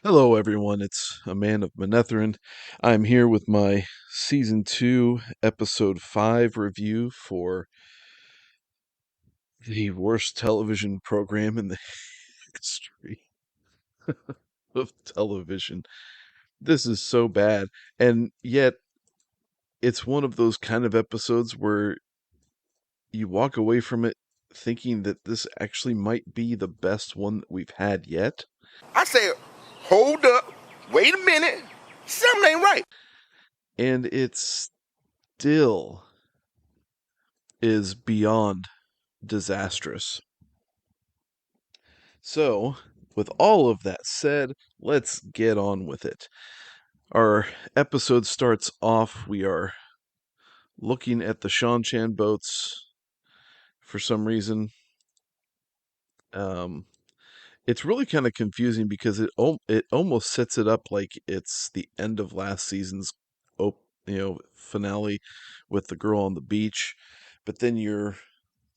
Hello, everyone. It's a man of Manetheren. I'm here with my season 2, episode 5 review for the worst television program in the history of television. This is so bad. And yet, it's one of those kind of episodes where you walk away from it thinking that this actually might be the best one that we've had yet. I said, hold up, wait a minute, something ain't right. And it still is beyond disastrous. So, with all of that said, let's get on with it. Our episode starts off, we are looking at the Shanchan boats for some reason. Um, it's really kind of confusing because it almost sets it up like it's the end of last season's finale with the girl on the beach, but then you're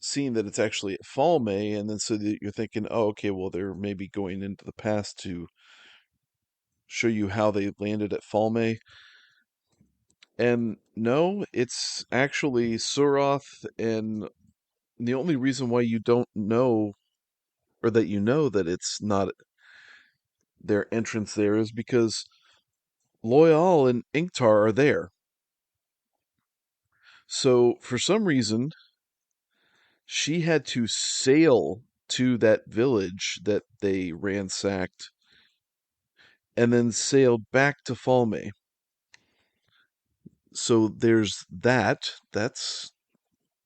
seeing that it's actually at Fall May, and then so that you're thinking, oh, okay, well they're maybe going into the past to show you how they landed at Falme. And no, it's actually Suroth, and the only reason why you don't know, or that you know that it's not their entrance there, is because Loyal and Inktar are there. So for some reason, she had to sail to that village that they ransacked and then sailed back to Falme. So there's that. That's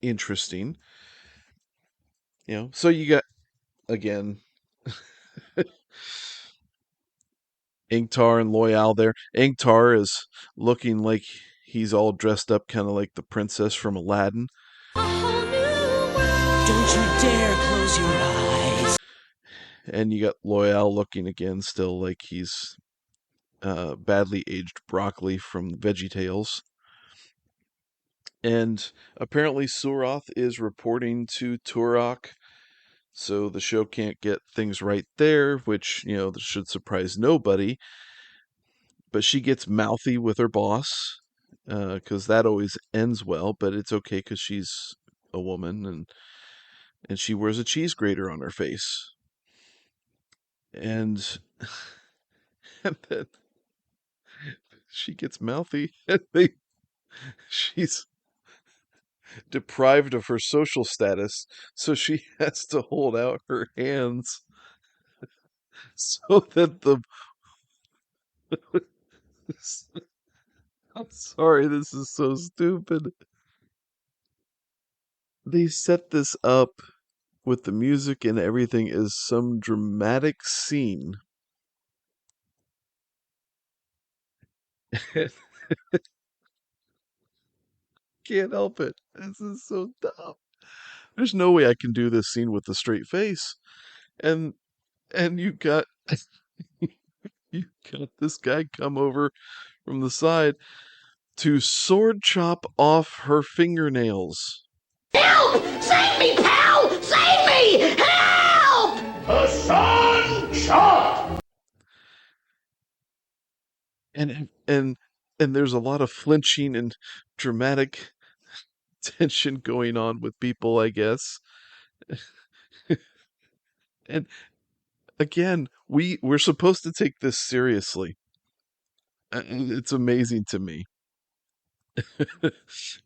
interesting. So you got, again, Inktar and Loyal there. Inktar is looking like he's all dressed up, kind of like the princess from Aladdin. Don't you dare close your eyes. And you got Loyal looking again, still like he's badly aged broccoli from VeggieTales. And apparently Suroth is reporting to Turok, so the show can't get things right there, which, should surprise nobody. But she gets mouthy with her boss, because that always ends well. But it's okay because she's a woman, and she wears a cheese grater on her face, and and then she gets mouthy, and she's deprived of her social status, so she has to hold out her hands so that the I'm sorry, this is so stupid. They set this up with the music and everything as some dramatic scene. Can't help it. This is so dumb. There's no way I can do this scene with a straight face. And and you got this guy come over from the side to sword chop off her fingernails. Help! Save me, pal! Save me! Help! The sun shot. And there's a lot of flinching and dramatic tension going on with people, I guess. And again, we're supposed to take this seriously. It's amazing to me.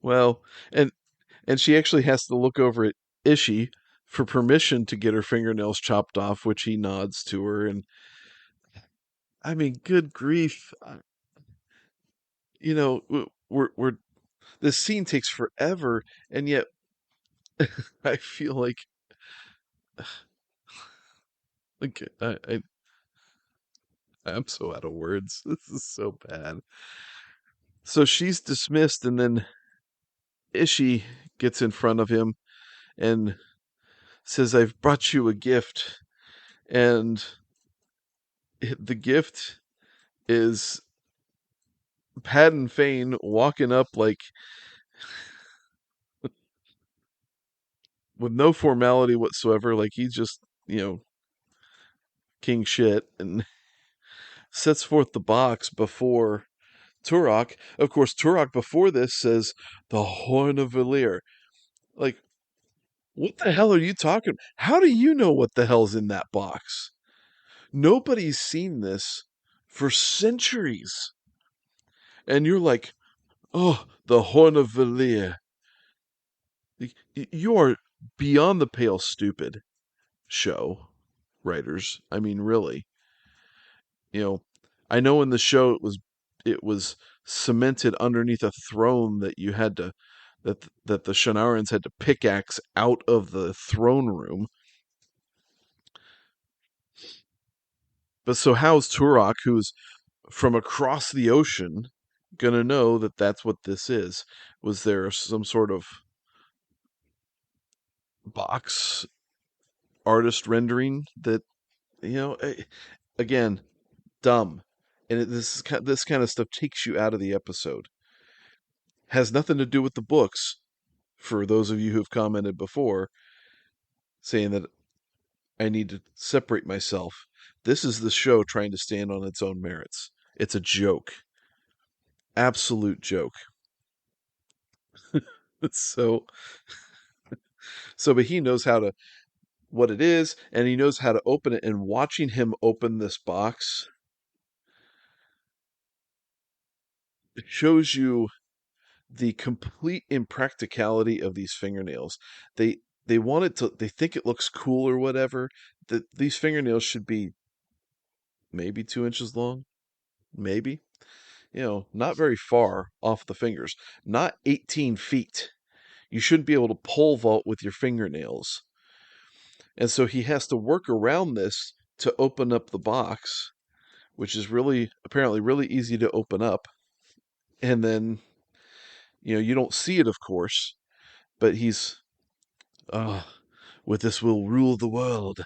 Well, and and she actually has to look over at Ishi for permission to get her fingernails chopped off, which he nods to her. And I mean, good grief, we're this scene takes forever, and yet I feel like I'm so out of words. This is so bad. So she's dismissed, and then Ishi gets in front of him and says, "I've brought you a gift." And the gift is Padden Fane walking up like with no formality whatsoever, like he's just, king shit. And sets forth the box before Turok. Of course, Turok before this says the Horn of Valir. Like, what the hell are you talking? How do you know what the hell's in that box? Nobody's seen this for centuries. And you're like, oh, the Horn of Valir. You are beyond the pale stupid, show writers. I mean, really. You know, I know in the show it was cemented underneath a throne that you had to that the Shannarans had to pickaxe out of the throne room. But so how's Turok, who's from across the ocean, gonna know that that's what this is? Was there some sort of box artist rendering that again, dumb, and this kind of stuff takes you out of the episode. Has nothing to do with the books. For those of you who've commented before, saying that I need to separate myself, this is the show trying to stand on its own merits. It's a joke, absolute joke. so, but he knows how to what it is, and he knows how to open it. And watching him open this box shows you the complete impracticality of these fingernails. They want it to. They think it looks cool or whatever. That these fingernails should be maybe 2 inches long, maybe. Not very far off the fingers. Not 18 feet. You shouldn't be able to pole vault with your fingernails. And so he has to work around this to open up the box, which is really apparently really easy to open up. And then you don't see it, of course, but he's uh with this will rule the world.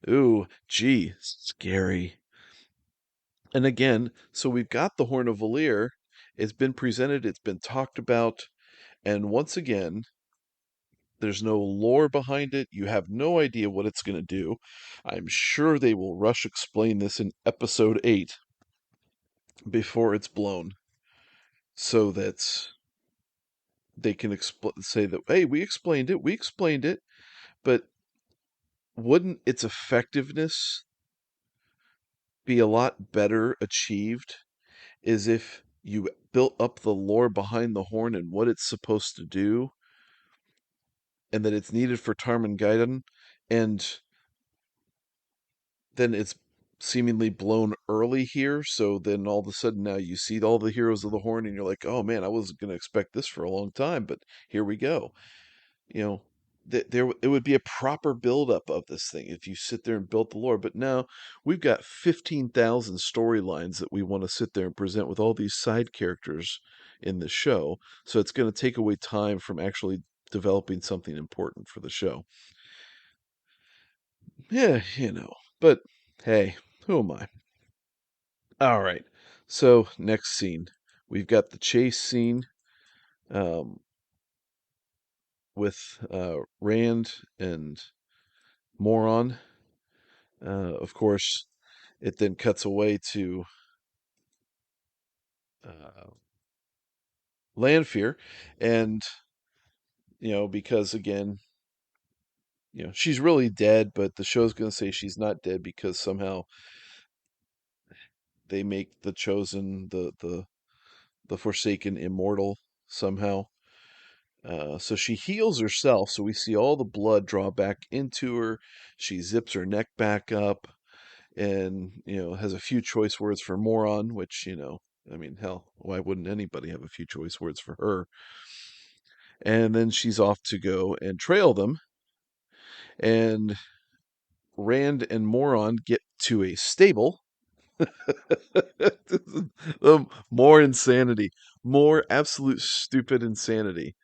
Ooh, gee, scary. And again, so we've got the Horn of Valir. It's been presented, it's been talked about, and once again, there's no lore behind it. You have no idea what it's going to do. I'm sure they will rush explain this in episode 8 before it's blown, so that they can say that, hey, we explained it, but wouldn't its effectiveness be a lot better achieved is if you built up the lore behind the horn and what it's supposed to do, and that it's needed for Tarmangaiden, and then it's seemingly blown early here. So then all of a sudden now you see all the heroes of the horn, and you're like, oh man, I wasn't going to expect this for a long time, but here we go. You know, there it would be a proper buildup of this thing if you sit there and built the lore. But now we've got 15,000 storylines that we want to sit there and present with all these side characters in the show. So it's going to take away time from actually developing something important for the show. Yeah, but hey, who am I? All right. So next scene, we've got the chase scene um, with Rand and Moron. Of course, it then cuts away to uh, Lanfear, and because again, she's really dead, but the show's going to say she's not dead because somehow they make the chosen, the Forsaken, immortal somehow. So she heals herself. So we see all the blood draw back into her. She zips her neck back up, and has a few choice words for Moron, which I mean, hell, why wouldn't anybody have a few choice words for her? And then she's off to go and trail them. And Rand and Moron get to a stable. More insanity, more absolute stupid insanity.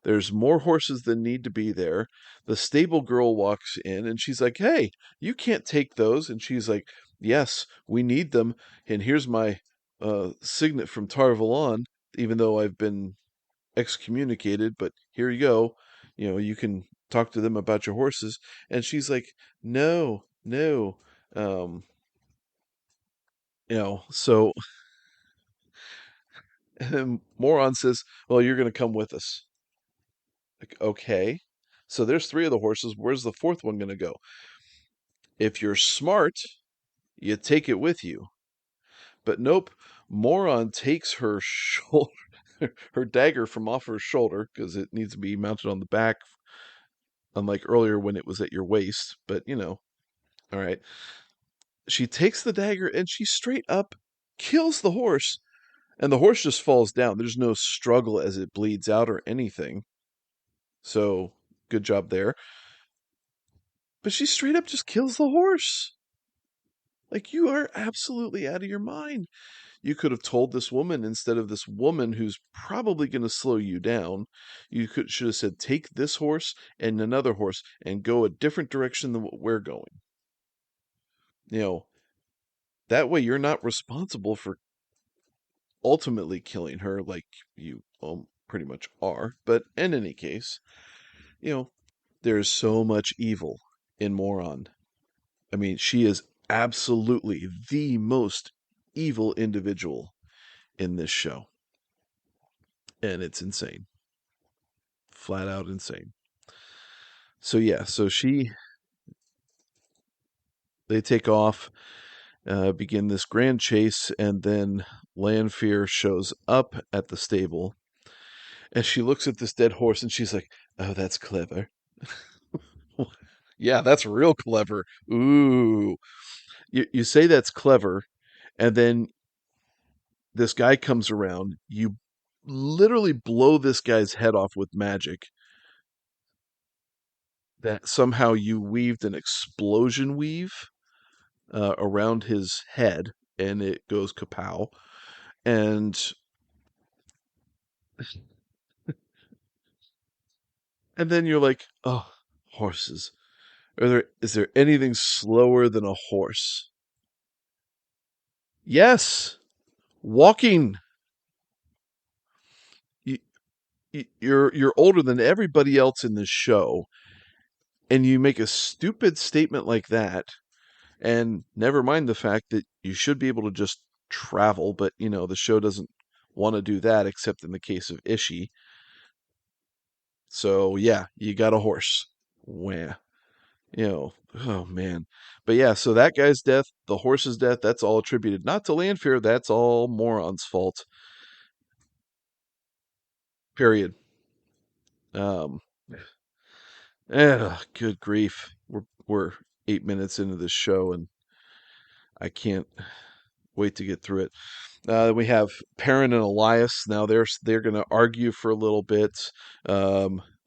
There's more horses than need to be there. The stable girl walks in and she's like, hey, you can't take those. And she's like, yes, we need them. And here's my signet from Tarvalon, even though I've been excommunicated, but here you go. You can talk to them about your horses. And she's like, no, no. Um, So and then Moron says, "Well, you're going to come with us." Like, okay. So there's three of the horses. Where's the fourth one going to go? If you're smart, you take it with you. But nope, Moron takes her shoulder, her dagger from off her shoulder because it needs to be mounted on the back, unlike earlier when it was at your waist. But all right. She takes the dagger and she straight up kills the horse, and the horse just falls down. There's no struggle as it bleeds out or anything. So good job there. But she straight up just kills the horse. Like, you are absolutely out of your mind. You could have told this woman, instead of this woman who's probably going to slow you down, should have said, take this horse and another horse and go a different direction than what we're going. You know, that way you're not responsible for ultimately killing her like you pretty much are. But in any case, you know, there's so much evil in Moron. I mean, she is absolutely the most evil individual in this show. And it's insane. Flat out insane. So yeah, they take off, begin this grand chase, and then Lanfear shows up at the stable, and she looks at this dead horse, and she's like, "Oh, that's clever." Yeah, that's real clever. Ooh, you say that's clever, and then this guy comes around. You literally blow this guy's head off with magic. That somehow you weaved an explosion weave around his head, and it goes kapow. And then you're like, oh, horses. Is there anything slower than a horse? Yes, walking. You, you're older than everybody else in this show, and you make a stupid statement like that, and never mind the fact that you should be able to just travel, but the show doesn't want to do that except in the case of Ishi. So yeah, you got a horse. Wah. Oh man. But yeah, so that guy's death, the horse's death, that's all attributed not to Lanfear, that's all Moron's fault. Period. Um good grief. We're 8 minutes into this show and I can't wait to get through it. We have Perrin and Elias. Now they're going to argue for a little bit.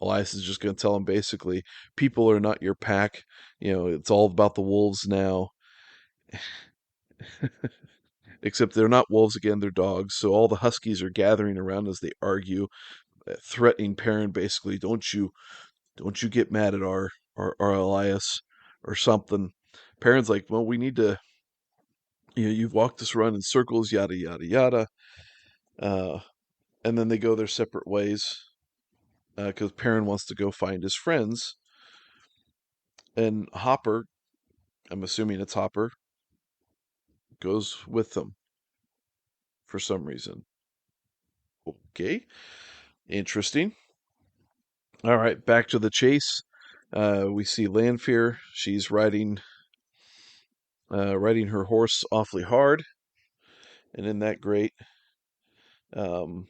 Elias is just going to tell him basically, people are not your pack. It's all about the wolves now. Except they're not wolves again; they're dogs. So all the huskies are gathering around as they argue, threatening Perrin basically, don't you get mad at our Elias or something. Perrin's like, well, we need to. You've walked us around in circles, yada yada yada. Uh, and then they go their separate ways because Perrin wants to go find his friends, and Hopper, I'm assuming it's Hopper, goes with them for some reason. Okay, interesting. All right, back to the chase. We see Lanfear. She's riding her horse awfully hard, and isn't that great? Um,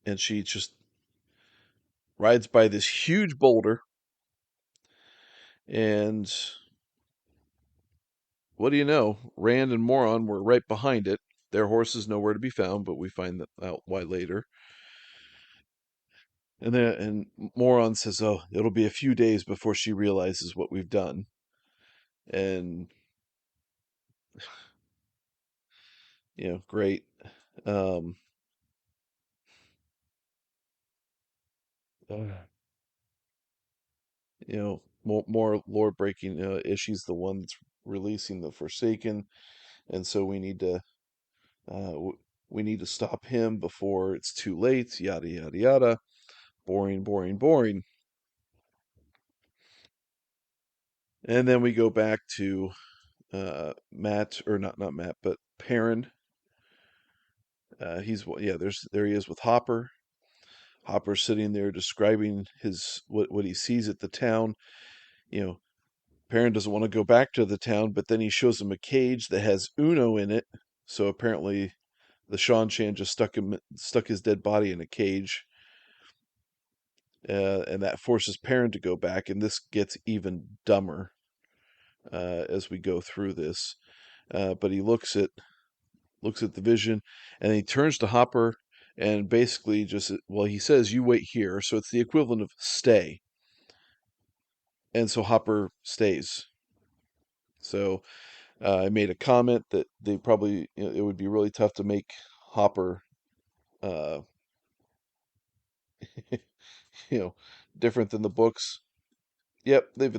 and she just rides by this huge boulder, and what do you know? Rand and Moron were right behind it. Their horse is nowhere to be found, but we find that out why later. And Moron says, "Oh, it'll be a few days before she realizes what we've done." And great. Um, uh, more lore breaking. Ishi's the one that's releasing the Forsaken, and so we need to stop him before it's too late. Yada yada yada. Boring, boring, boring. And then we go back to Matt, or not Matt, but Perrin. There he is with Hopper. Hopper's sitting there describing his what he sees at the town. You know, Perrin doesn't want to go back to the town, but then he shows him a cage that has Uno in it. So apparently, the Shan Shan just stuck his dead body in a cage, and that forces Perrin to go back. And this gets even dumber as we go through this. But he looks at the vision, and he turns to Hopper and basically he says, "You wait here." So it's the equivalent of stay. And so Hopper stays. So I made a comment that they probably, it would be really tough to make Hopper, uh, you know, different than the books. Yep, they've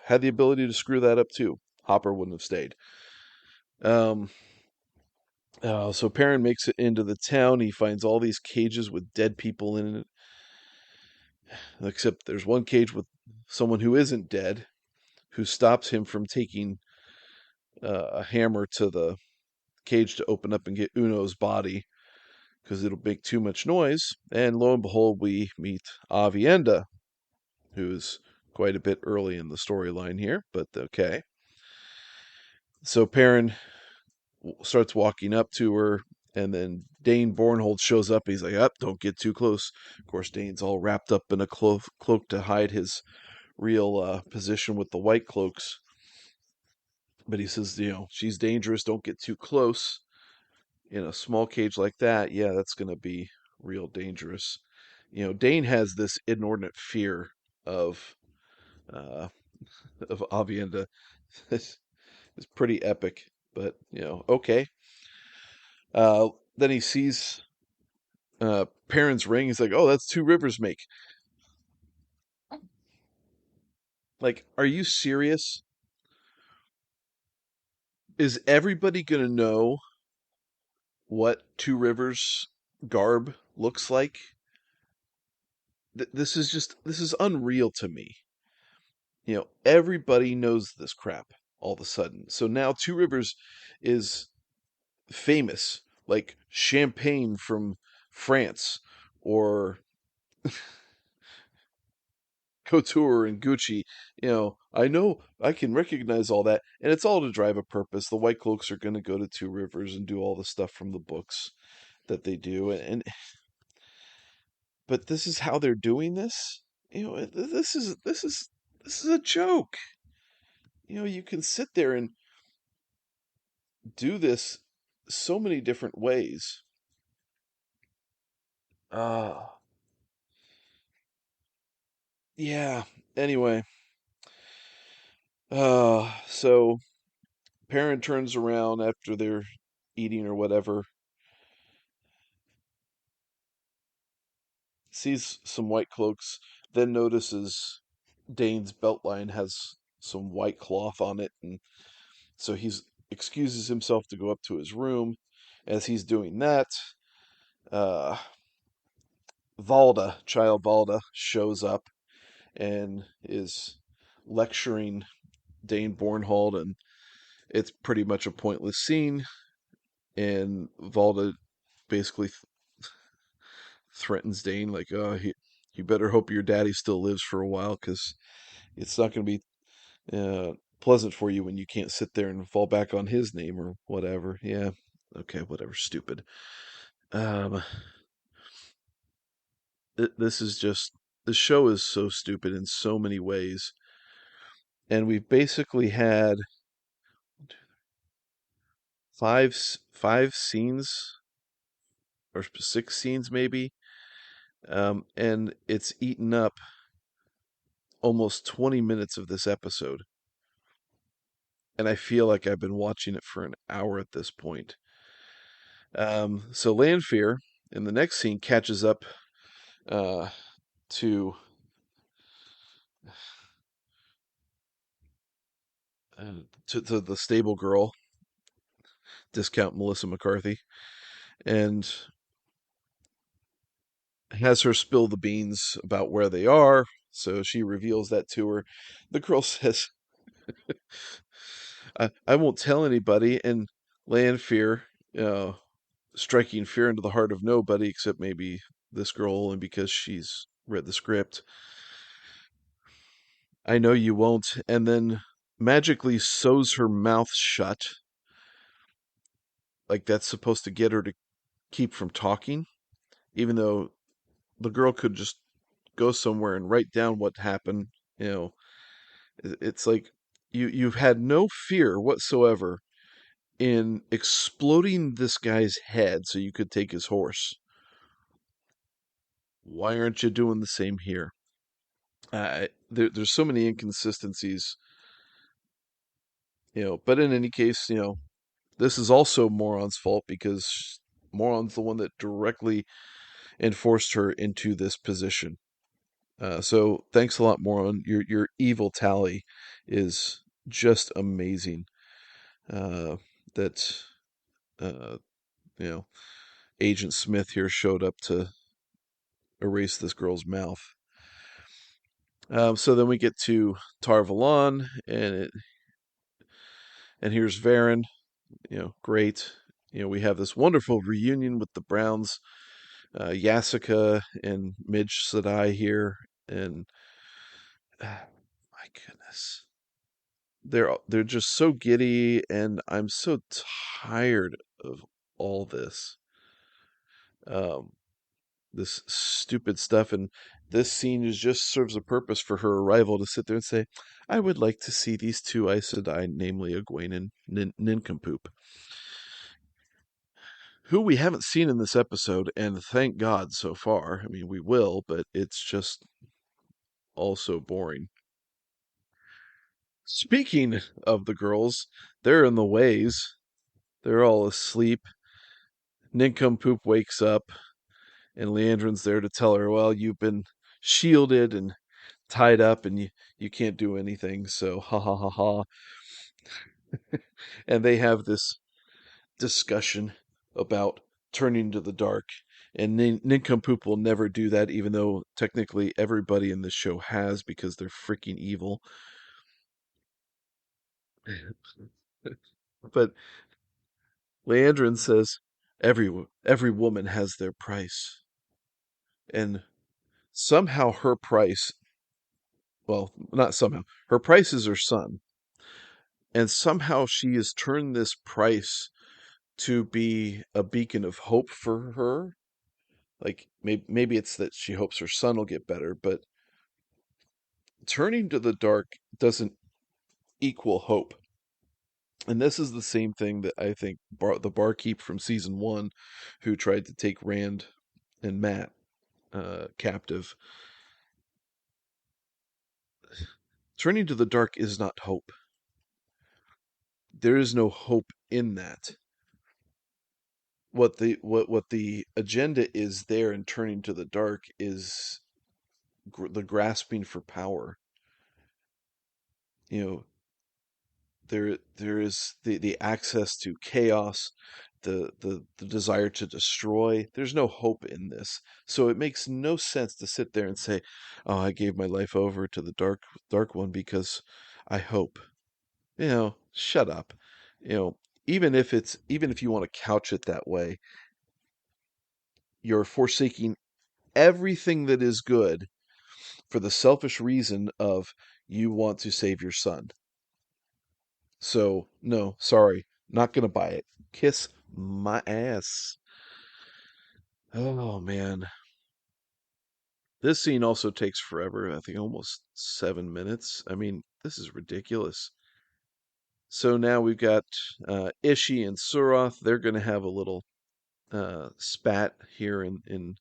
had the ability to screw that up too. Hopper wouldn't have stayed. Um, so Perrin makes it into the town. He finds all these cages with dead people in it, except there's one cage with someone who isn't dead, who stops him from taking a hammer to the cage to open up and get Uno's body because it'll make too much noise. And lo and behold, we meet Avienda, who's quite a bit early in the storyline here, but okay. So Perrin starts walking up to her, and then Dane Bornhold shows up. He's like, "Up, don't get too close." Of course, Dane's all wrapped up in a cloak to hide his real position with the white cloaks. But he says, she's dangerous. Don't get too close. In a small cage like that, yeah, that's going to be real dangerous. Dane has this inordinate fear of uh, of Avienda. It's pretty epic, but okay. Then he sees Perrin's ring. He's like, "Oh, that's Two Rivers make." Like, are you serious? Is everybody gonna know what Two Rivers garb looks like? This is unreal to me. Everybody knows this crap all of a sudden. So now Two Rivers is famous, like champagne from France or Couture and Gucci. I know I can recognize all that, and it's all to drive a purpose. The White Cloaks are going to go to Two Rivers and do all the stuff from the books that they do, but this is how they're doing this. This is a joke. You can sit there and do this so many different ways. Uh, yeah. Anyway, so Perrin turns around after they're eating or whatever, sees some white cloaks, then notices Dane's belt line has some white cloth on it, and so he's excuses himself to go up to his room. As he's doing that, uh, Child Valda, shows up and is lecturing Dane Bornhold, and it's pretty much a pointless scene. And Valda basically threatens Dane, like, "Oh, you better hope your daddy still lives for a while, because it's not going to be pleasant for you when you can't sit there and fall back on his name or whatever." Yeah, okay, whatever, stupid. Um, this is just the show is so stupid in so many ways, and we've basically had five scenes or six scenes maybe, and it's eaten up almost 20 minutes of this episode, and I feel like I've been watching it for an hour at this point. So Lanfear in the next scene catches up uh, to to the stable girl, discount Melissa McCarthy, and has her spill the beans about where they are. So she reveals that to her. The girl says, I won't tell anybody. And Lanfear, uh, striking fear into the heart of nobody except maybe this girl, and because she's read the script. I know you won't. And then magically sews her mouth shut, like that's supposed to get her to keep from talking, even though the girl could just go somewhere and write down what happened. You know, it's like you've had no fear whatsoever in exploding this guy's head so you could take his horse. Why aren't you doing the same here? There's so many inconsistencies, But in any case, this is also Moron's fault because Moron's the one that directly enforced her into this position. So thanks a lot, Moron. Your evil tally is just amazing. That uh, you know Agent Smith here showed up to erase this girl's mouth. So then we get to Tarvalon, and here's Varen. Great. We have this wonderful reunion with the Browns, Yasika and Midge Sadai here, and my goodness, they're just so giddy, and I'm so tired of all this. Um, this stupid stuff. And this scene just serves a purpose for her arrival to sit there and say, I would like to see these two Aes Sedai, namely Egwene and Nincompoop, who we haven't seen in this episode, and thank God so far. I mean, we will, but it's just also boring. Speaking of the girls, they're in the ways. They're all asleep. Nincompoop wakes up, and Leandrin's there to tell her, well, you've been shielded and tied up and you can't do anything, so ha ha ha ha. And they have this discussion about turning to the dark, and Nincompoop will never do that, even though technically everybody in this show has, because they're freaking evil. But Leandrin says every woman has their price, and somehow her price, well, not somehow, her price is her son, and somehow she has turned this price to be a beacon of hope for her. Like maybe it's that she hopes her son will get better, but turning to the dark doesn't equal hope. And this is the same thing that I think the barkeep from season one, who tried to take Rand and Matt captive, turning to the dark is not hope. There is no hope in that. What the agenda is there in turning to the dark is the grasping for power. You know, there is the access to chaos, the desire to destroy. There's no hope in this, so it makes no sense to sit there and say, "Oh, I gave my life over to the dark one because I hope." Shut up. You know, even if you want to couch it that way, you're forsaking everything that is good for the selfish reason of you want to save your son. So, no, sorry, not gonna buy it. Kiss my ass. Oh man. This scene also takes forever. I think almost 7 minutes. I mean, this is ridiculous. So now we've got Ishi and Suroth. They're gonna have a little spat here in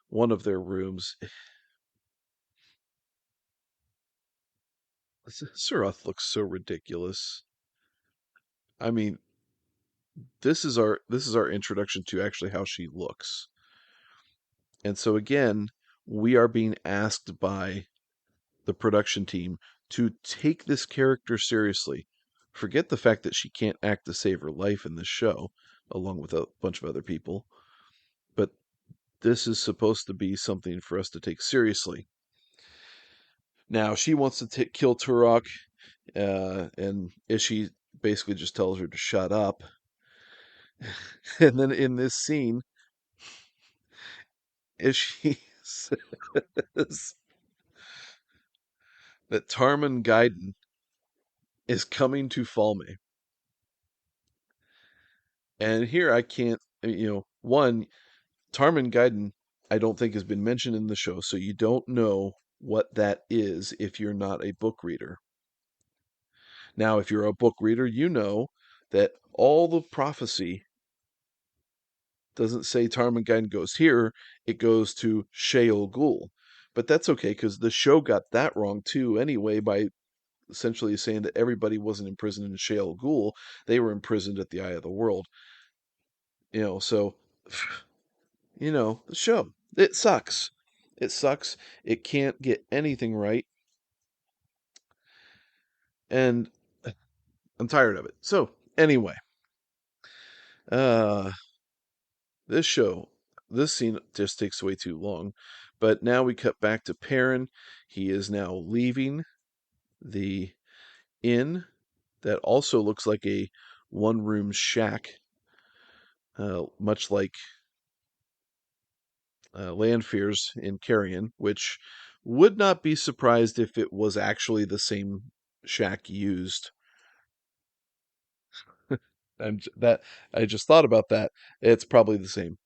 one of their rooms. Suroth looks so ridiculous. I mean, this is our introduction to actually how she looks. And so again, we are being asked by the production team to take this character seriously. Forget the fact that she can't act to save her life in this show, along with a bunch of other people. But this is supposed to be something for us to take seriously. Now, she wants to kill Turok, and Ishi basically just tells her to shut up. And then in this scene, is she says that Tarman Gaiden is coming to Falme. And here I can't, one, Tarman Gaiden, I don't think has been mentioned in the show, so you don't know what that is if you're not a book reader. Now, if you're a book reader, you know that all the prophecy doesn't say Tarmangain goes here, it goes to Sheol Ghul. But that's okay because the show got that wrong too anyway by essentially saying that everybody wasn't imprisoned in Sheol Ghul. They were imprisoned at the Eye of the World. So, the show. It sucks. It sucks. It can't get anything right. And I'm tired of it. So, anyway, uh, this show, this scene just takes way too long. But now we cut back to Perrin. He is now leaving the inn that also looks like a one-room shack, much like Lanfear's in Carrion, which would not be surprised if it was actually the same shack used. That I just thought about that. It's probably the same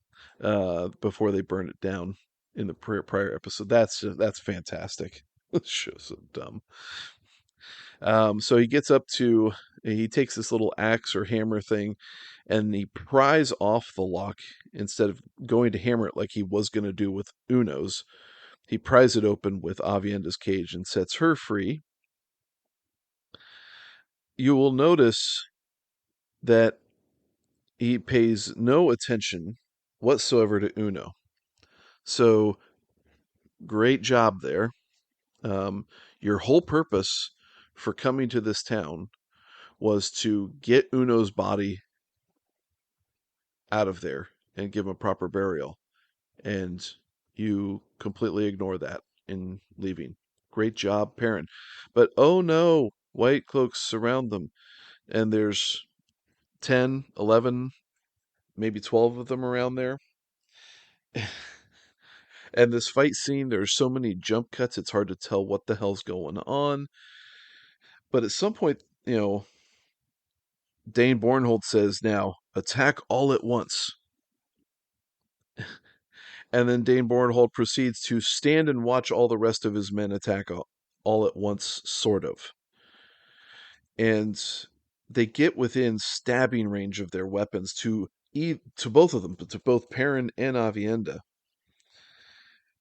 before they burn it down in the prior episode. That's fantastic. This show's so dumb. So he takes this little axe or hammer thing, and he pries off the lock instead of going to hammer it like he was going to do with Uno's. He pries it open with Avienda's cage and sets her free. You will notice that he pays no attention whatsoever to Uno. So great job there. Your whole purpose for coming to this town was to get Uno's body out of there and give him a proper burial. And you completely ignore that in leaving. Great job, Perrin. But oh no, white cloaks surround them. And there's 10, 11, maybe 12 of them around there. And this fight scene, there's so many jump cuts, it's hard to tell what the hell's going on. But at some point, Dane Bornhold says, now, attack all at once. And then Dane Bornhold proceeds to stand and watch all the rest of his men attack all at once, sort of. And they get within stabbing range of their weapons to both of them, to both Perrin and Avienda.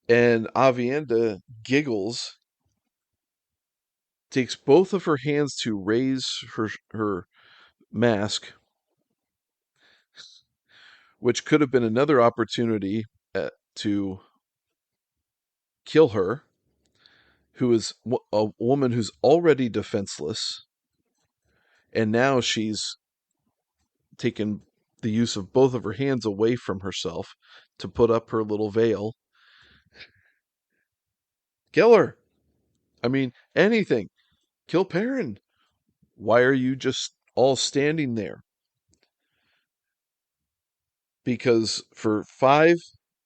And Avienda giggles, takes both of her hands to raise her mask, which could have been another opportunity to kill her, who is a woman who's already defenseless, and now she's taken the use of both of her hands away from herself to put up her little veil. Kill her. I mean, anything. Kill Perrin. Why are you just all standing there? Because for 5,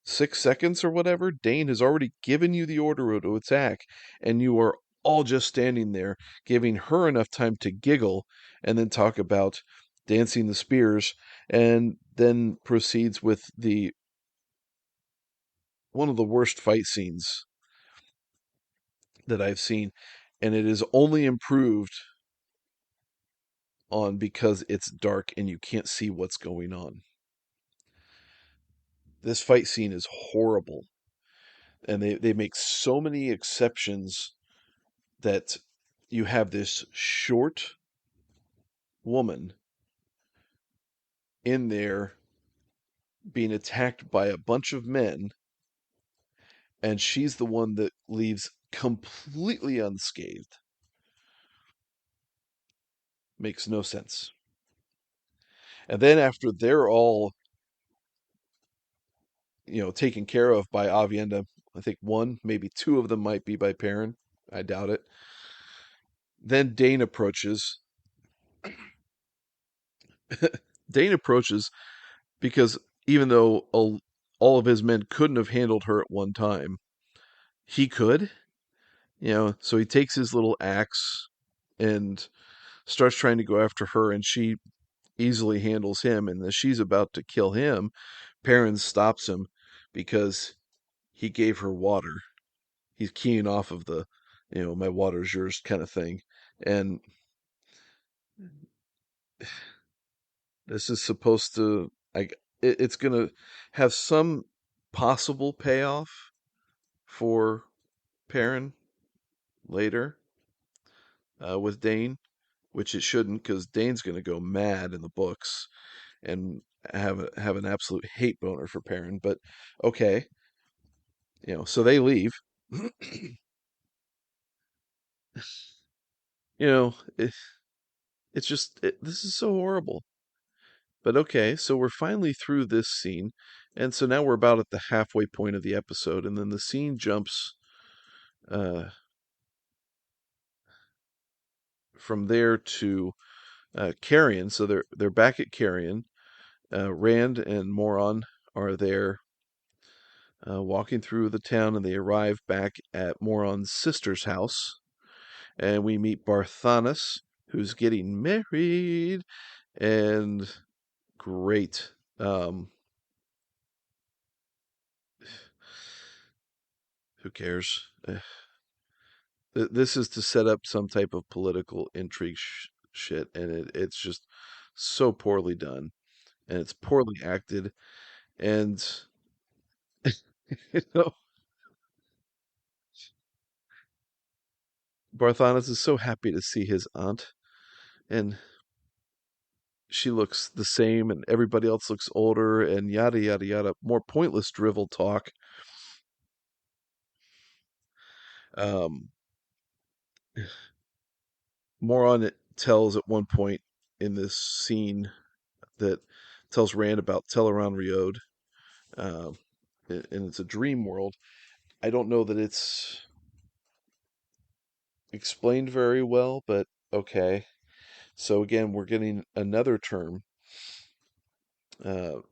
6 seconds or whatever, Dane has already given you the order to attack, and you are all just standing there, giving her enough time to giggle and then talk about dancing the spears, and then proceeds with the one of the worst fight scenes that I've seen, and it is only improved on because it's dark and you can't see what's going on. This fight scene is horrible, and they make so many exceptions that you have this short woman in there being attacked by a bunch of men, and she's the one that leaves completely unscathed. Makes no sense. And then after they're all, taken care of by Avienda, I think one, maybe two of them might be by Perrin. I doubt it. Then Dane approaches. Dane approaches, because even though all of his men couldn't have handled her at one time, he could. So he takes his little axe and starts trying to go after her, and she easily handles him. And as she's about to kill him, Perrin stops him because he gave her water. He's keying off of the, my water's yours kind of thing. And this is supposed to, it's going to have some possible payoff for Perrin later with Dane, which it shouldn't, because Dane's going to go mad in the books and have an absolute hate boner for Perrin. But okay, so they leave. you know, it, it's just this is so horrible. But okay, so we're finally through this scene, and so now we're about at the halfway point of the episode, and then the scene jumps uh, from there to Carrion. So they're back at Carrion. Rand and Moron are there walking through the town, and they arrive back at Moron's sister's house. And we meet Barthanas, who's getting married, and great. Who cares? This is to set up some type of political intrigue shit, and it's just so poorly done, and it's poorly acted, and you know, Barthanas is so happy to see his aunt, and she looks the same, and everybody else looks older, and yada yada yada. More pointless drivel talk. Um, Moron it tells at one point in this scene that tells Rand about Teleron Riode, uh, and it's a dream world. I don't know that it's explained very well, but okay. So again, we're getting another term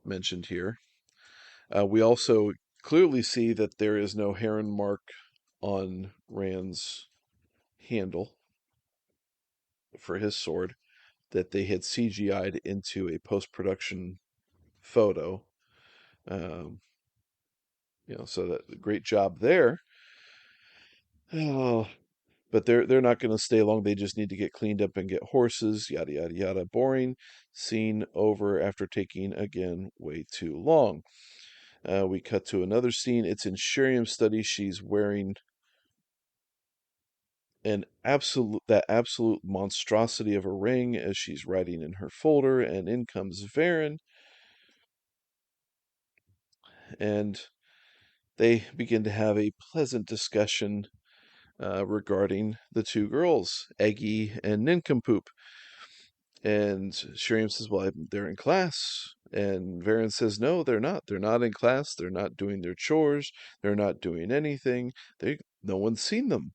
mentioned here. We also clearly see that there is no heron mark on Rand's handle for his sword, that they had CGI'd into a post-production photo. Um, so that great job there. Oh, but they're not going to stay long. They just need to get cleaned up and get horses. Yada yada yada. Boring. Scene over after taking again way too long. We cut to another scene. It's in Sheriam's study. She's wearing that absolute monstrosity of a ring as she's writing in her folder, and in comes Varen, and they begin to have a pleasant discussion regarding the two girls, Eggy and Nincompoop. And Sheriam says, "Well, they're in class." And Varen says, "No, they're not. They're not in class. They're not doing their chores. They're not doing anything. No one's seen them."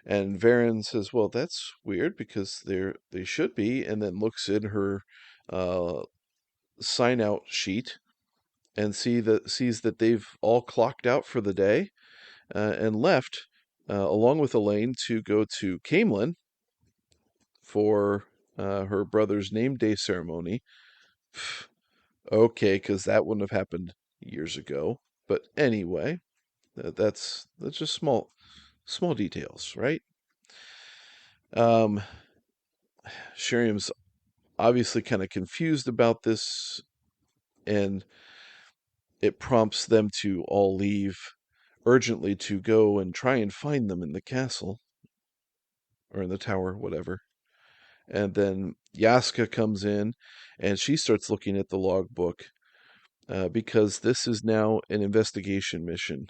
And Varen says, "Well, that's weird because they should be." And then looks in her uh, sign out sheet and sees that they've all clocked out for the day and left along with Elaine to go to Camelin for her brother's name day ceremony. Okay, because that wouldn't have happened years ago. But anyway, that's just small details, right? Um, Sheriam's obviously kind of confused about this, and it prompts them to all leave urgently to go and try and find them in the castle or in the tower, whatever. And then Yaska comes in, and she starts looking at the logbook because this is now an investigation mission.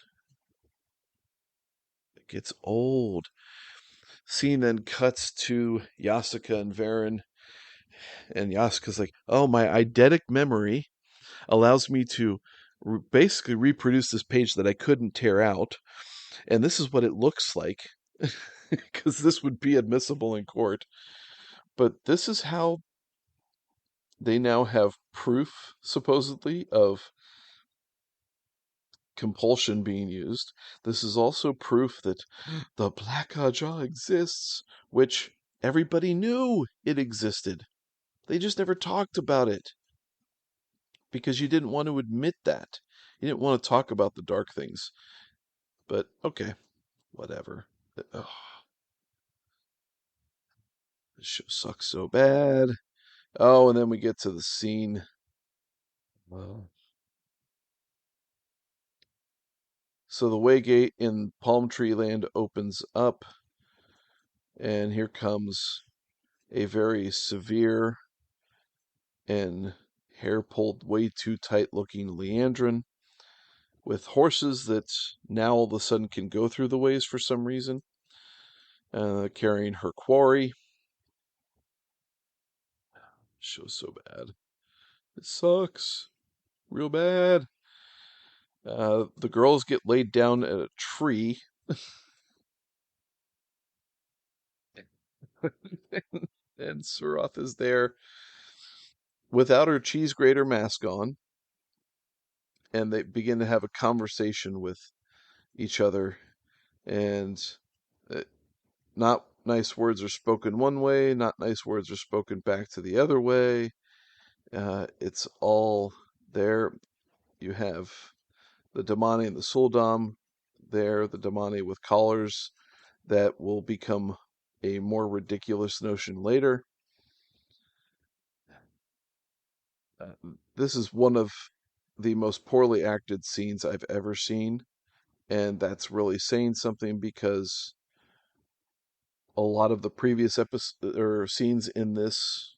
It gets old. Scene then cuts to Yasika and Varen, and Yasika's like, "Oh, my eidetic memory allows me to basically reproduce this page that I couldn't tear out, and this is what it looks like." Because this would be admissible in court. But this is how they now have proof, supposedly, of compulsion being used. This is also proof that the Black Jaw exists, which everybody knew it existed. They just never talked about it because you didn't want to admit that. You didn't want to talk about the dark things. But okay, whatever. Ugh, this show sucks so bad. Oh, and then we get to the scene. Well, so the Waygate in Palm Tree Land opens up, and here comes a very severe and hair pulled way too tight looking Leandrin with horses that now all of a sudden can go through the ways for some reason, carrying her quarry. Show's so bad. It sucks. Real bad. The girls get laid down at a tree. And Suroth is there without her cheese grater mask on. And they begin to have a conversation with each other. And uh, not nice words are spoken one way, not nice words are spoken back to the other way. It's all there. You have the Damani and the Suldam there, the Damani with collars that will become a more ridiculous notion later. This is one of the most poorly acted scenes I've ever seen, and that's really saying something because a lot of the previous episodes or scenes in this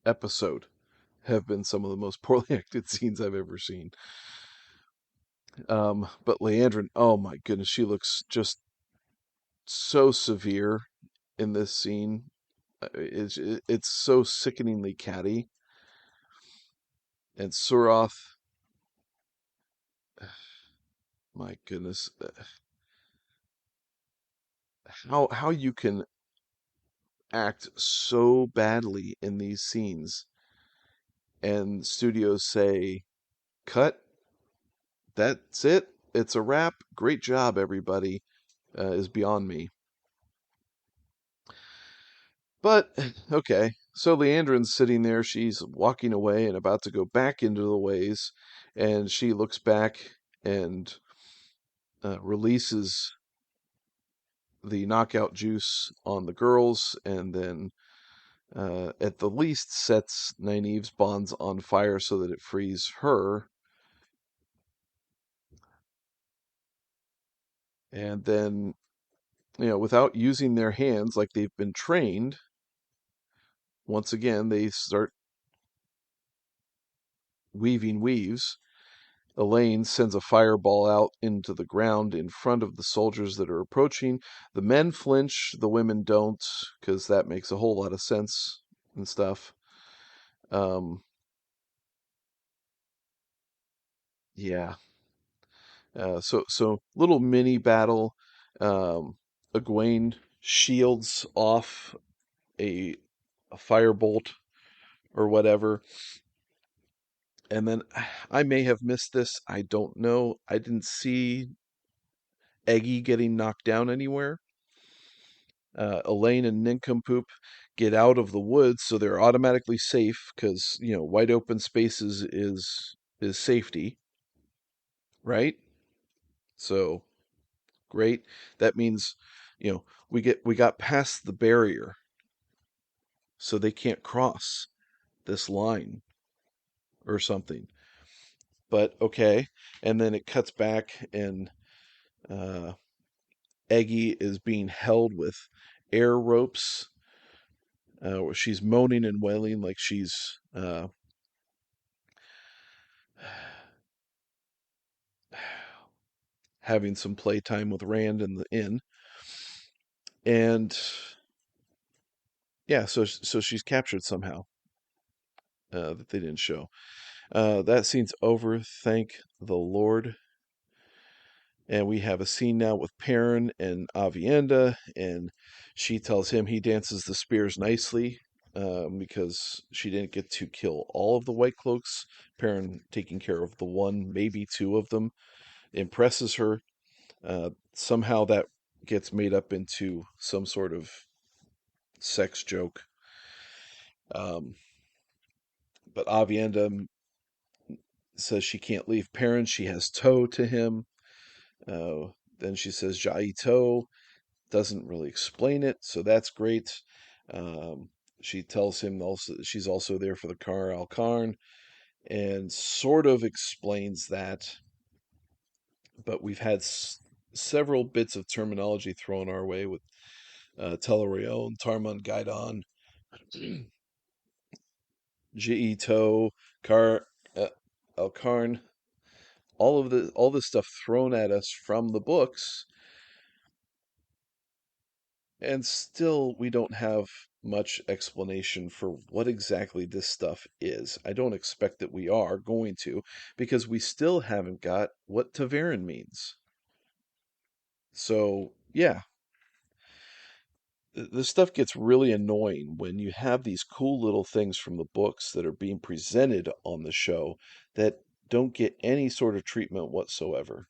episode have been some of the most poorly acted scenes I've ever seen. But Leandrin, oh my goodness, she looks just so severe in this scene. It's so sickeningly catty. And Suroth, my goodness, how you can act so badly in these scenes and studios say, cut, that's it, it's a wrap, great job, everybody, is beyond me. But, okay, so Leandrin's sitting there, she's walking away and about to go back into the ways, and she looks back and releases the knockout juice on the girls, and then at the least sets Nynaeve's bonds on fire so that it frees her. And then, without using their hands like they've been trained, once again, they start weaving weaves. Elaine sends a fireball out into the ground in front of the soldiers that are approaching. The men flinch, the women don't, because that makes a whole lot of sense and stuff. Um, yeah. So little mini battle. Um, Egwene shields off a, a firebolt or whatever. And then I may have missed this. I don't know. I didn't see Eggy getting knocked down anywhere. Elaine and Nincompoop get out of the woods, so they're automatically safe because wide open spaces is safety, right? So great. That means we got past the barrier, so they can't cross this line or something. But okay, and then it cuts back and uh, Eggy is being held with air ropes. Where she's moaning and wailing like she's having some playtime with Rand in the inn. And yeah, so she's captured somehow, that they didn't show. That scene's over, thank the Lord. And we have a scene now with Perrin and Avienda, and she tells him he dances the spears nicely. because she didn't get to kill all of the White Cloaks. Perrin taking care of the one, maybe two of them, impresses her. Somehow that gets made up into some sort of sex joke. Um, but Avienda says she can't leave Perrin. She has toe to him. Then she says Jai toe. Doesn't really explain it, so that's great. Um, she tells him also she's also there for the Kar al-Karn, and sort of explains that, but we've had several bits of terminology thrown our way with Telariel and Tarmon Gaidon, Jiito, Kar al-Karn, all this stuff thrown at us from the books, and still we don't have much explanation for what exactly this stuff is. I don't expect that we are going to, because we still haven't got what Taverin means. So, yeah, this stuff gets really annoying when you have these cool little things from the books that are being presented on the show that don't get any sort of treatment whatsoever.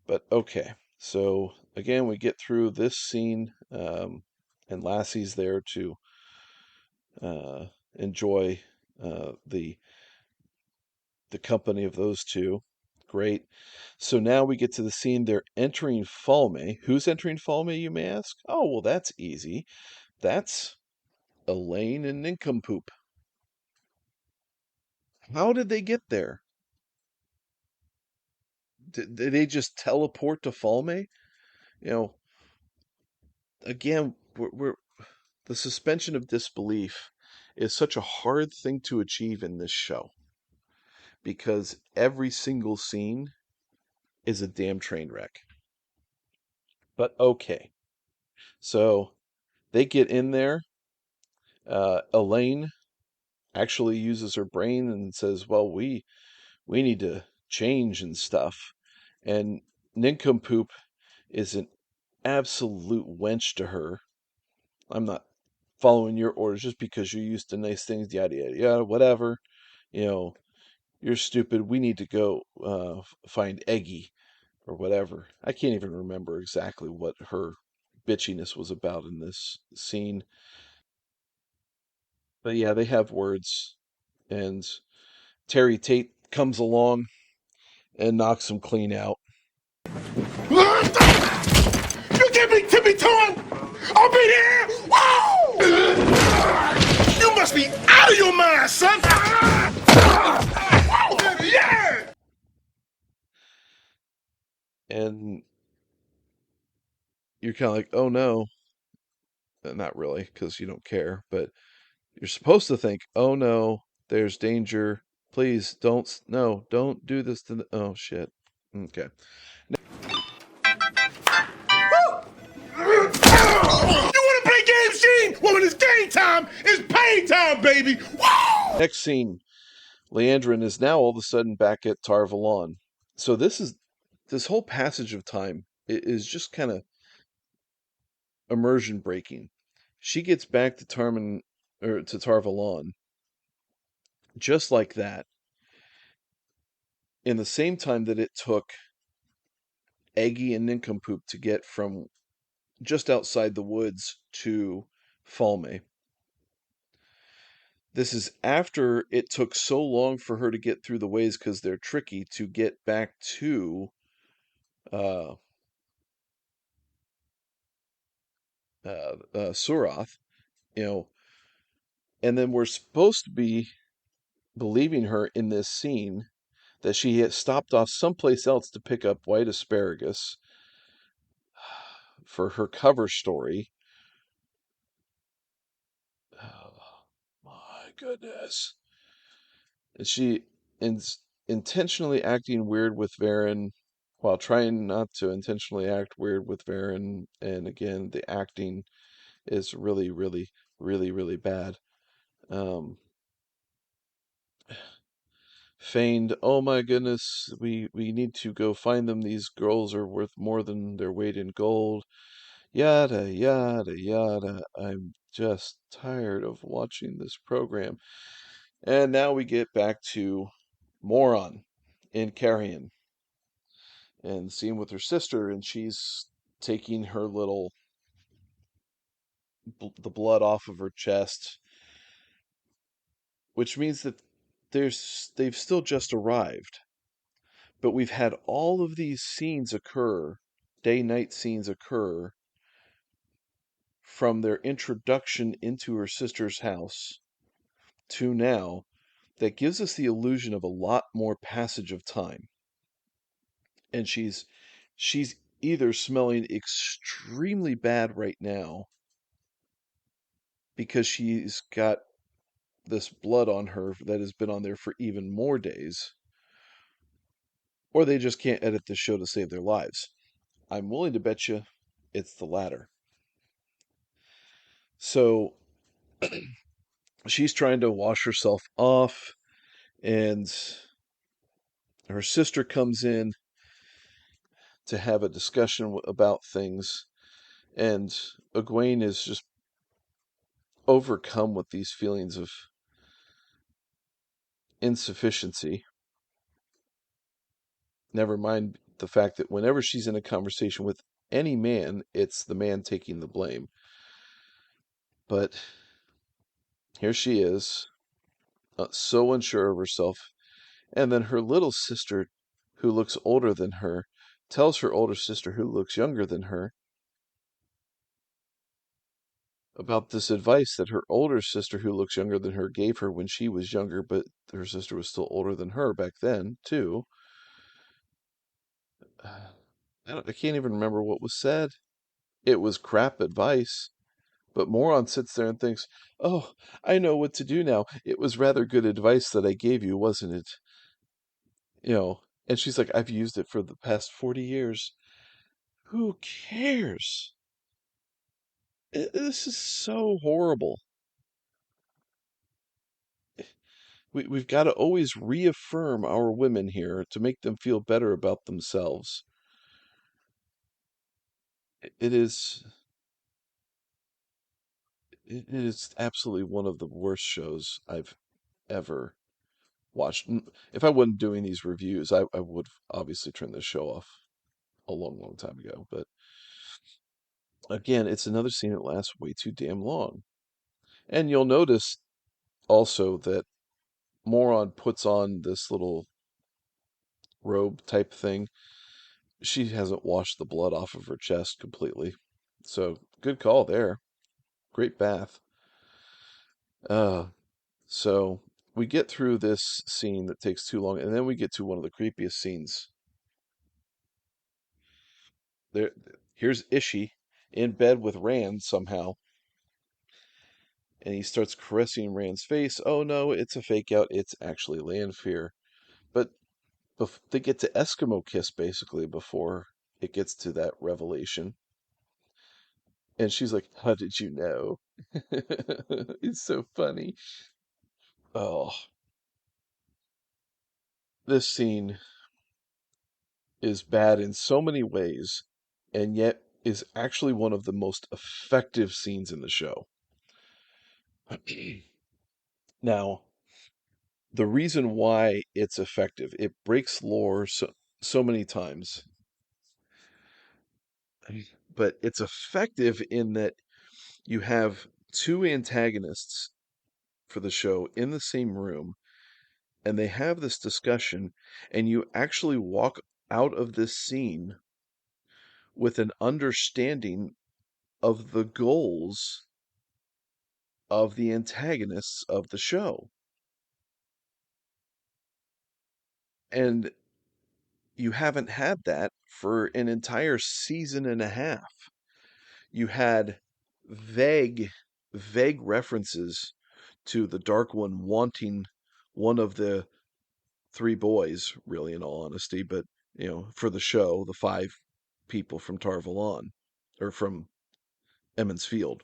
But okay, so again, we get through this scene, and Lassie's there to enjoy the company of those two. Great. So now we get to the scene. They're entering Falme. Who's entering Falme, you may ask? Oh, well, that's easy. That's Elaine and Nincompoop. How did they get there? Did they just teleport to Falme? You know, again, the suspension of disbelief is such a hard thing to achieve in this show because every single scene is a damn train wreck. But okay, so they get in there. Elaine actually uses her brain and says, "Well, we need to change and stuff." And Nincompoop is an absolute wench to her. I'm not following your orders just because you're used to nice things, yada yada yada, whatever. You know, you're stupid. We need to go find Eggy or whatever. I can't even remember exactly what her bitchiness was about in this scene. But yeah, they have words, and Terry Tate comes along and knocks him clean out. You give me tippy tongue? I'll be there. Whoa! You must be out of your mind, son. Yeah. And you're kind of like, oh no. Not really, because you don't care, but you're supposed to think, oh no, there's danger. Please no, don't do this to oh shit. Okay. You want to play games, Gene? Well, when it's game time, it's pain time, baby. Woo! Next scene, Leandrin is now all of a sudden back at Tar Valon. So this whole passage of time is just kind of immersion breaking. She gets back to Tar Valon just like that, in the same time that it took Eggy and Nincompoop to get from just outside the woods to Falme. This is after it took so long for her to get through the ways because they're tricky to get back to uh, Surath, you know, and then we're supposed to be believing her in this scene that she had stopped off someplace else to pick up white asparagus for her cover story. Oh, my goodness. And she is intentionally acting weird with Varen while trying not to intentionally act weird with Varen. And again, the acting is really, really, really, really bad. Um, Feigned, oh my goodness, we need to go find them. These girls are worth more than their weight in gold. Yada, yada, yada. I'm just tired of watching this program. And now we get back to Moron in Carrion and seeing with her sister, and she's taking her little the blood off of her chest, which means that they've still just arrived. But we've had all of these scenes occur, day night scenes occur, from their introduction into her sister's house to now, that gives us the illusion of a lot more passage of time. And she's either smelling extremely bad right now because she's got this blood on her that has been on there for even more days, or they just can't edit the show to save their lives. I'm willing to bet you it's the latter. So she's trying to wash herself off, and her sister comes in to have a discussion about things, and Egwene is just overcome with these feelings of insufficiency. Never mind the fact that whenever she's in a conversation with any man, it's the man taking the blame. But here she is, so unsure of herself. And then her little sister, who looks older than her, tells her older sister, who looks younger than her, about this advice that her older sister, who looks younger than her, gave her when she was younger, but her sister was still older than her back then, too. I can't even remember what was said. It was crap advice. But Moron sits there and thinks, "Oh, I know what to do now. It was rather good advice that I gave you, wasn't it?" You know, and she's like, "I've used it for the past 40 years." Who cares? This is so horrible. We've got to always reaffirm our women here to make them feel better about themselves. It is it is absolutely one of the worst shows I've ever watched. If I wasn't doing these reviews, I would obviously turn this show off a long, long time ago. But again, it's another scene that lasts way too damn long. And you'll notice also that Moron puts on this little robe type thing. She hasn't washed the blood off of her chest completely. So good call there. Great bath. Uh, so we get through this scene that takes too long, and then we get to one of the creepiest scenes. There, here's Ishi in bed with Rand somehow, and he starts caressing Rand's face. Oh no, it's a fake out. It's actually Lanfear. But they get to Eskimo kiss basically before it gets to that revelation. And she's like, "How did you know?" It's so funny. Oh, this scene is bad in so many ways, and yet is actually one of the most effective scenes in the show. Now, the reason why it's effective, it breaks lore so many times, but it's effective in that you have two antagonists for the show in the same room, and they have this discussion, and you actually walk out of this scene with an understanding of the goals of the antagonists of the show. And you haven't had that for an entire season and a half. You had vague, vague references to the Dark One wanting one of the three boys, really, in all honesty, but, for the show, the five people from Tar Valon, or from Emmons Field.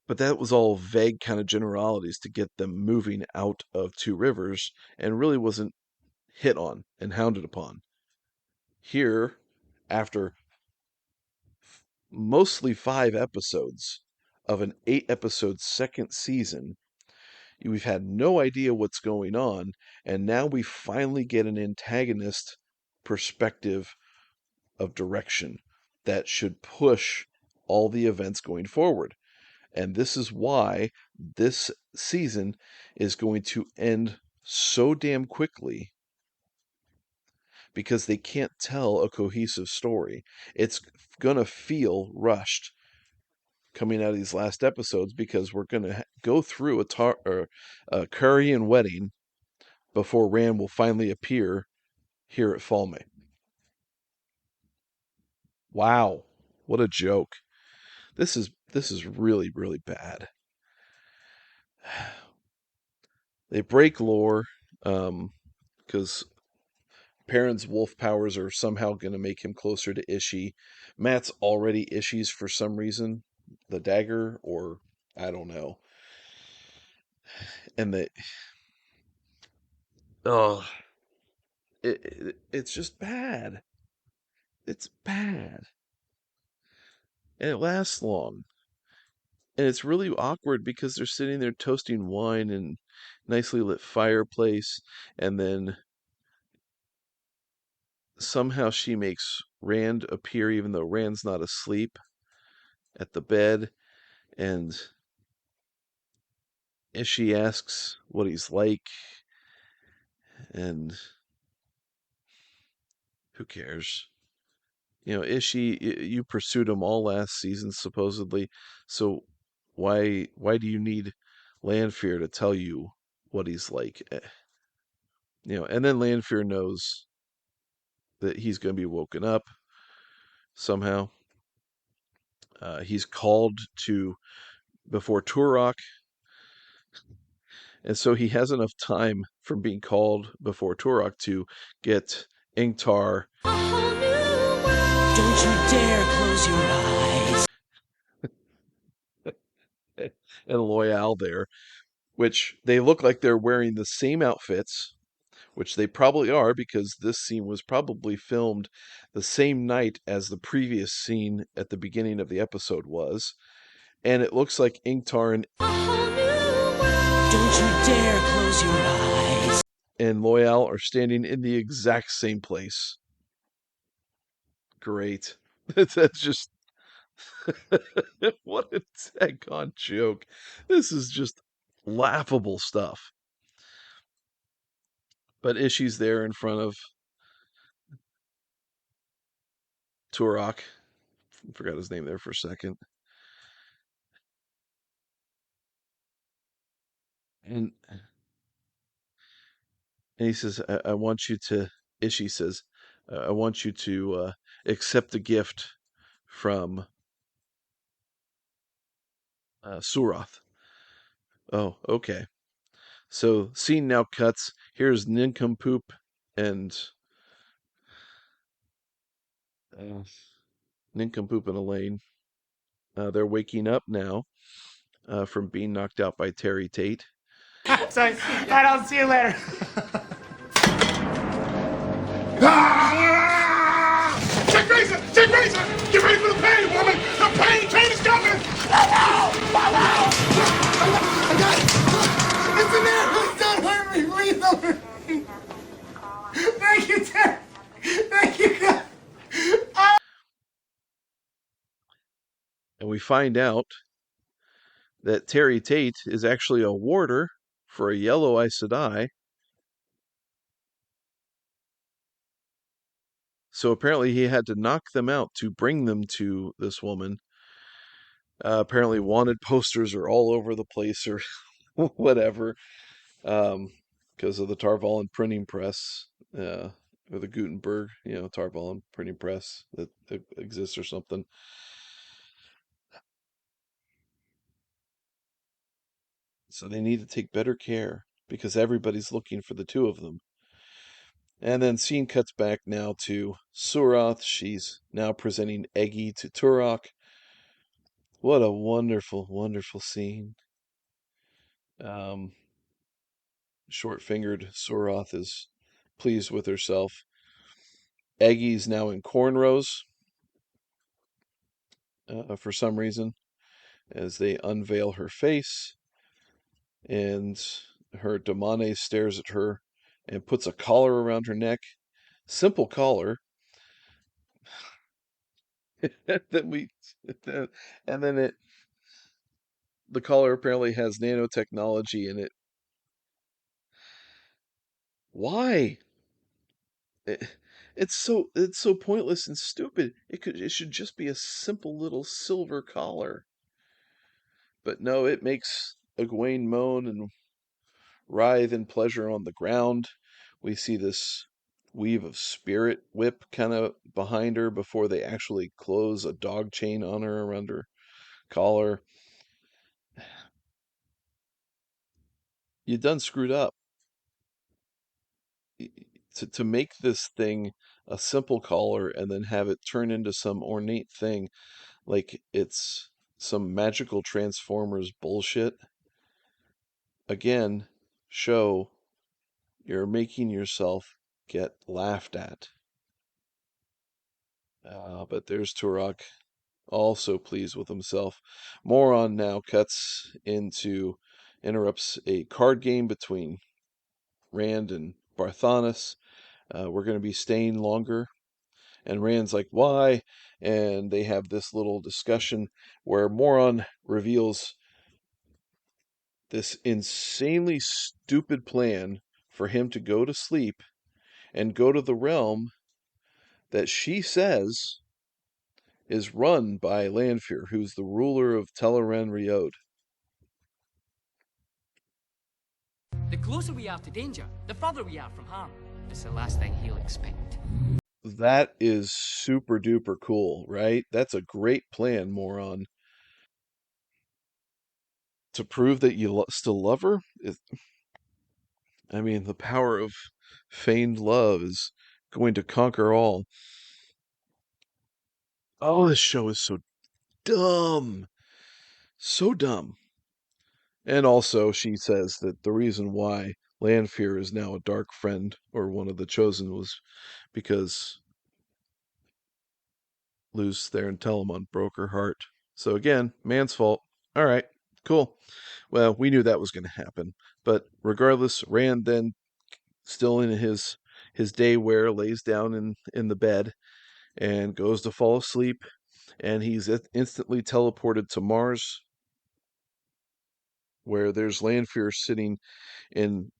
But that was all vague kind of generalities to get them moving out of Two Rivers and really wasn't hit on and hounded upon. Here, after mostly 5 episodes of an 8 episode second season. We've had no idea what's going on, and now we finally get an antagonist perspective of direction that should push all the events going forward. And this is why this season is going to end so damn quickly, because they can't tell a cohesive story. It's going to feel rushed coming out of these last episodes, because we're going to go through a Korean wedding before Rand will finally appear here at Falme. Wow, what a joke. This is really, really bad. They break lore, because Perrin's wolf powers are somehow going to make him closer to Ishii. Matt's already Ishii's for some reason, the dagger, or I don't know. And oh, it's just bad. It's bad, and it lasts long, and it's really awkward because they're sitting there toasting wine and nicely lit fireplace, and then somehow she makes Rand appear even though Rand's not asleep at the bed, and Ishii asks what he's like, and who cares? Ishii, you pursued him all last season supposedly, so why do you need Lanfear to tell you what he's like? And then Lanfear knows that he's going to be woken up somehow. He's called to before Turok, and so he has enough time from being called before Turok to get Ingtar Don't you dare close your eyes. and Loyal there, which they look like they're wearing the same outfits, which they probably are, because this scene was probably filmed the same night as the previous scene at the beginning of the episode was. And it looks like Ingtar Don't you dare close your eyes. and Loyal are standing in the exact same place. Great. That's just what a tag-on joke. This is just laughable stuff. But Ishii's there in front of Turok. Forgot his name there for a second. And he says, I want you to, Ishii says, I want you to accept the gift from Surath. Oh, okay. So, scene now cuts. Here's Nincompoop and uh, Nincompoop and Elaine. They're waking up now from being knocked out by Terry Tate. So, I'll see you later. Ah! Check razor! Check razor! Get ready for the pain, woman! The pain is coming! I got it! It's in there! Please don't hurt me! Please don't hurt me! Thank you, Ted! Thank you, God! And we find out that Terry Tate is actually a warder for a yellow Aes Sedai. So apparently he had to knock them out to bring them to this woman. Apparently wanted posters are all over the place or whatever, because of the Tarvalin printing press, or the Gutenberg, Tarvalin printing press that exists or something. So they need to take better care because everybody's looking for the two of them. And then scene cuts back now to Surath. She's now presenting Eggy to Turok. What a wonderful, wonderful scene. Short-fingered Surath is pleased with herself. Eggy's now in cornrows. for some reason as they unveil her face, and her Damane stares at her and puts a collar around her neck. Simple collar. then we, and then the collar apparently has nanotechnology in it. Why? It, it's so pointless and stupid. It should just be a simple little silver collar. But no, it makes Egwene moan and writhe in pleasure on the ground. We see this weave of spirit whip kind of behind her before they actually close a dog chain on her around her collar. You done screwed up. To make this thing a simple collar and then have it turn into some ornate thing like it's some magical Transformers bullshit. Again, show you're making yourself get laughed at. But there's Turok, also pleased with himself. Moron now interrupts a card game between Rand and Barthanas. We're going to be staying longer. And Rand's like, why? And they have this little discussion where Moron reveals this insanely stupid plan for him to go to sleep and go to the realm that she says is run by Lanfear, who's the ruler of Teleran Riod. The closer we are to danger, the further we are from harm. It's the last thing he'll expect. That is super duper cool, right? That's a great plan, Moron. To prove that you still love her? I mean, the power of feigned love is going to conquer all. Oh, this show is so dumb. So dumb. And also, she says that the reason why Lanfear is now a dark friend, or one of the chosen, was because Luz Theron Telamon broke her heart. So again, man's fault. All right, cool. Well, we knew that was going to happen. But regardless, Rand then, still in his day wear, lays down in the bed and goes to fall asleep. And he's instantly teleported to Mars, where there's Lanfear sitting in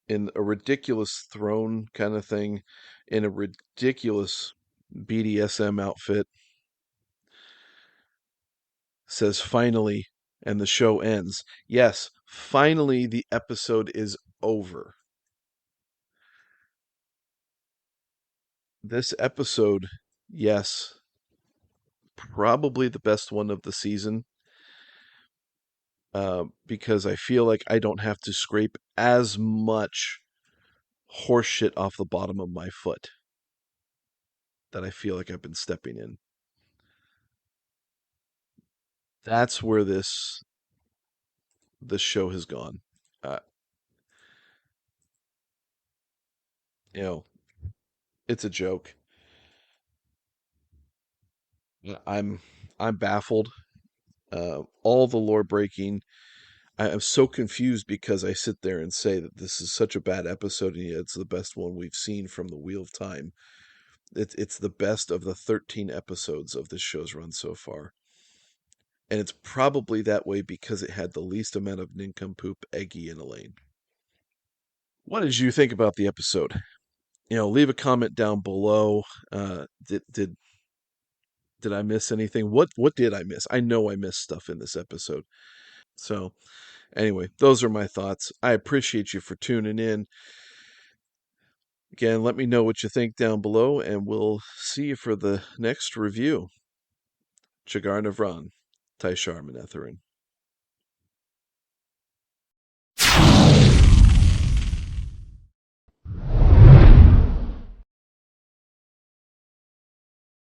in a ridiculous throne kind of thing, in a ridiculous BDSM outfit, says finally, and the show ends. Yes, finally the episode is over. This episode, yes, probably the best one of the season, because I feel like I don't have to scrape as much horseshit off the bottom of my foot that I feel like I've been stepping in. That's where this show has gone. Uh, you know, it's a joke. I'm I'm baffled. All the lore breaking. I am so confused because I sit there and say that this is such a bad episode, and yet it's the best one we've seen from the Wheel of Time. It's the best of the 13 episodes of this show's run so far. And it's probably that way because it had the least amount of nincompoop, Eggy, and Elaine. What did you think about the episode? Leave a comment down below. Did I miss anything? What did I miss? I know I missed stuff in this episode. So anyway, those are my thoughts. I appreciate you for tuning in. Again, let me know what you think down below, and we'll see you for the next review. Chagar Navran, Taishar Manetherin.